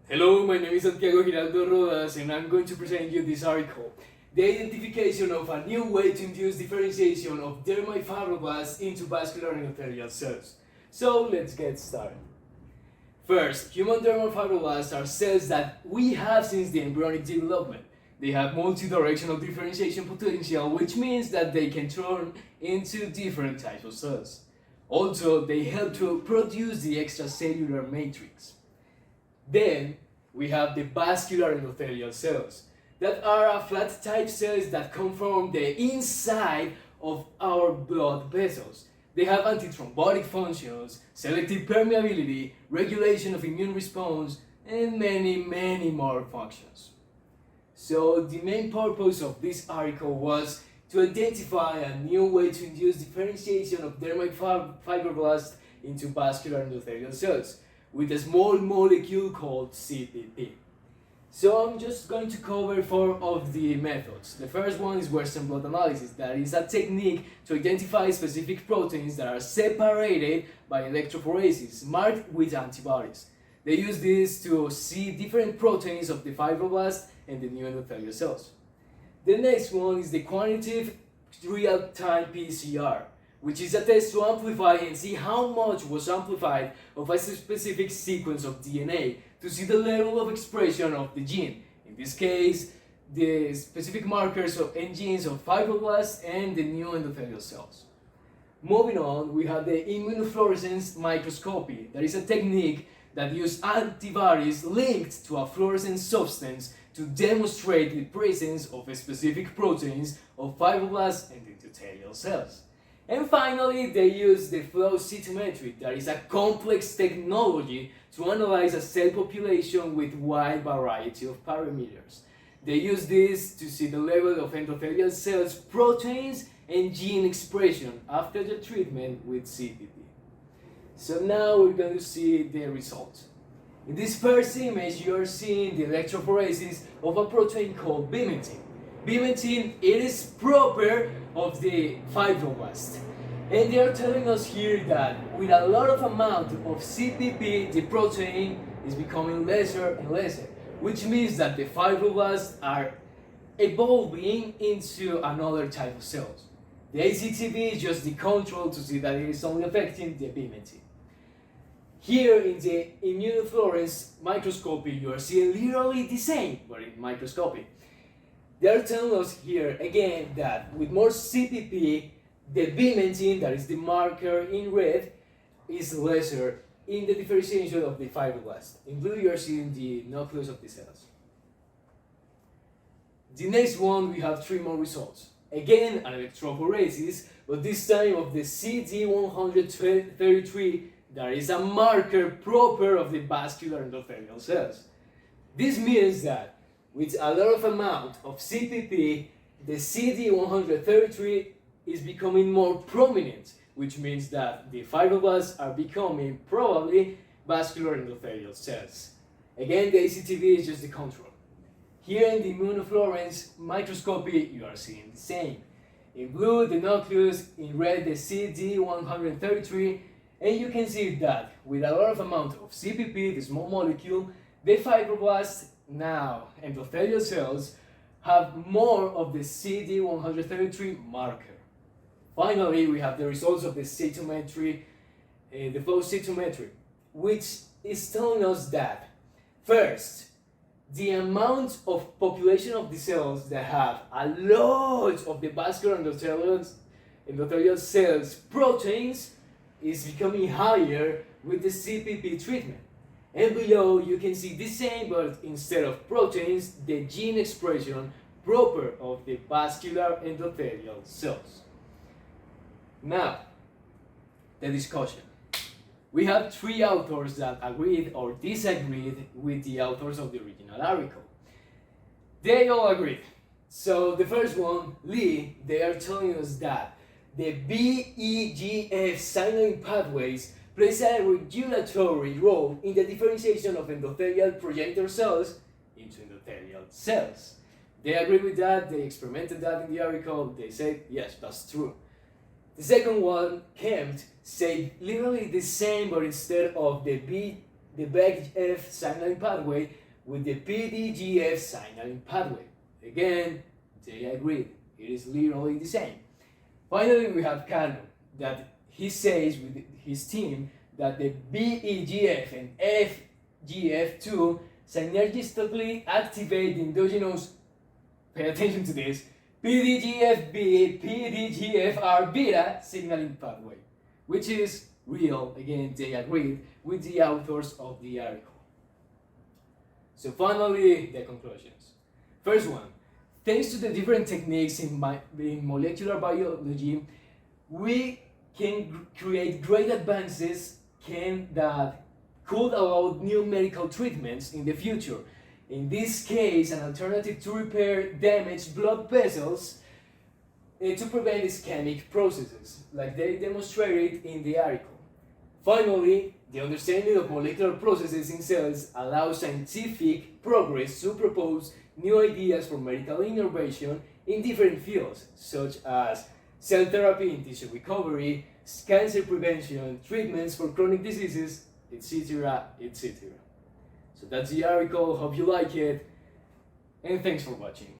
Hello, my name is Santiago Giraldo Rodas and I'm going to present you this article. The identification of a new way to induce differentiation of dermal fibroblasts into vascular endothelial cells. So let's get started. First, human dermal fibroblasts are cells that we have since the embryonic development. They have multidirectional differentiation potential, which means that they can turn into different types of cells. Also, they help to produce the extracellular matrix. Then we have the vascular endothelial cells that are flat type cells that come from the inside of our blood vessels. They have antithrombotic functions, selective permeability, regulation of immune response, and many more functions. So the main purpose of this article was to identify a new way to induce differentiation of dermal fibroblasts into vascular endothelial cells with a small molecule called CPP. So I'm just going to cover 4 of the methods. The first one is Western blot analysis. That is a technique to identify specific proteins that are separated by electrophoresis, marked with antibodies. They use this to see different proteins of the fibroblast and the new endothelial cells. The next one is the quantitative real-time PCR, which is a test to amplify and see how much was amplified of a specific sequence of DNA to see the level of expression of the gene. In this case, the specific markers and genes of fibroblasts and the new endothelial cells. Moving on, we have the immunofluorescence microscopy. That is a technique that uses antibodies linked to a fluorescent substance to demonstrate the presence of specific proteins of fibroblasts and endothelial cells. And finally, they use the flow cytometry, that is a complex technology to analyze a cell population with wide variety of parameters. They use this to see the level of endothelial cells, proteins, and gene expression after the treatment with CPP. So now we're going to see the results. In this first image, you are seeing the electrophoresis of a protein called vimentin. Vimentin, it is proper of the fibroblast. And they are telling us here that with a lot of amount of CPP, the protein is becoming lesser and lesser, which means that the fibroblasts are evolving into another type of cells. The ACTV is just the control to see that it is only affecting the vimentin. Here in the immunofluorescence microscopy, you are seeing literally the same, but in microscopy. They are telling us here again that with more CPP, the vimentin, that is the marker in red, is lesser in the differentiation of the fibroblast. In blue, you are seeing the nucleus of the cells. The next one, we have 3 more results. Again, an electrophoresis, but this time of the CD133, that is a marker proper of the vascular endothelial cells. This means that with a lot of amount of CPP, the CD133 is becoming more prominent, which means that the fibroblasts are becoming probably vascular endothelial cells. Again, the ACTV is just the control. Here in the immunofluorescence microscopy, you are seeing the same. In blue, the nucleus, in red, the CD133, and you can see that with a lot of amount of CPP, the small molecule, the fibroblasts, now endothelial cells, have more of the CD133 marker. Finally, we have the results of the cytometry, the flow cytometry, which is telling us that, first, the amount of population of the cells that have a lot of the vascular endothelial cells proteins is becoming higher with the CPP treatment. And below you can see the same, but instead of proteins, the gene expression proper of the vascular endothelial cells. Now, the discussion. We have 3 authors that agreed or disagreed with the authors of the original article. They all agreed. So the first one, Lee, they are telling us that the VEGF signaling pathways plays a regulatory role in the differentiation of endothelial progenitor cells into endothelial cells. They agree with that, they experimented that in the article, they said, yes, that's true. The second one, Kempt, said literally the same, but instead of the the VEGF signaling pathway with the PDGF signaling pathway. Again, they agreed. It is literally the same. Finally, we have Carlo, that he says with his team that the BEGF and FGF2 synergistically activate the endogenous, pay attention to this, PDGFB, PDGFR beta signaling pathway, which is real, again, they agreed with the authors of the article. So finally, the conclusions. First one, thanks to the different techniques in molecular biology, we can create great advances that could allow new medical treatments in the future. In this case, an alternative to repair damaged blood vessels to prevent ischemic processes, like they demonstrated in the article. Finally, the understanding of molecular processes in cells allows scientific progress to propose new ideas for medical innovation in different fields, such as cell therapy in tissue recovery, cancer prevention, treatments for chronic diseases, etc., etc. So that's the article, hope you like it, and thanks for watching.